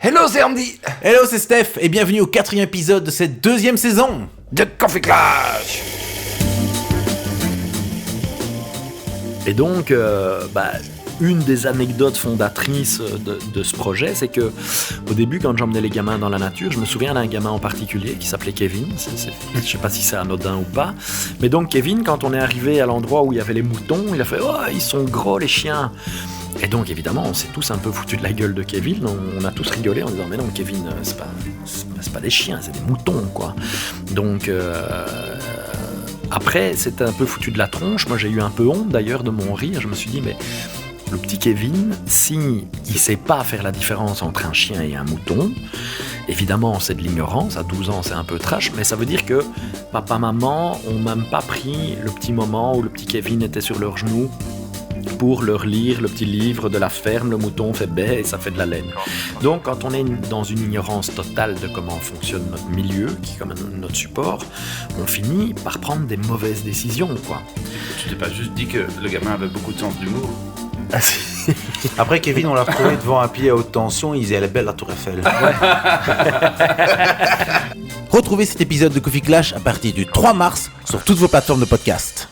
Hello, c'est Andy Hello, c'est Steph, et bienvenue au 4e épisode de cette 2e saison de Coffee Clash. Et donc, une des anecdotes fondatrices de ce projet, c'est que au début, quand j'emmenais les gamins dans la nature, je me souviens d'un gamin en particulier qui s'appelait Kevin. Je ne sais pas si c'est anodin ou pas. Mais donc Kevin, quand on est arrivé à l'endroit où il y avait les moutons, il a fait « Oh, ils sont gros les chiens !» Et donc évidemment, on s'est tous un peu foutus de la gueule de Kevin. On a tous rigolé en disant « Mais non, Kevin, c'est pas des chiens, c'est des moutons, quoi. » Donc... Après, c'était un peu foutu de la tronche. Moi, j'ai eu un peu honte d'ailleurs de mon rire. Je me suis dit, mais le petit Kevin, s'il ne sait pas faire la différence entre un chien et un mouton, évidemment, c'est de l'ignorance. À 12 ans, c'est un peu trash, mais ça veut dire que papa, maman n'ont même pas pris le petit moment où le petit Kevin était sur leurs genoux pour leur lire le petit livre de la ferme, le mouton fait baie et ça fait de la laine. Donc quand on est dans une ignorance totale de comment fonctionne notre milieu, qui est comme notre support, on finit par prendre des mauvaises décisions, quoi. Tu t'es pas juste dit que le gamin avait beaucoup de sens d'humour? Après, Kevin, on l'a retrouvé devant un pied à haute tension, il disait « Elle est belle la tour Eiffel ». Retrouvez cet épisode de Coffee Clash à partir du 3 mars sur toutes vos plateformes de podcast.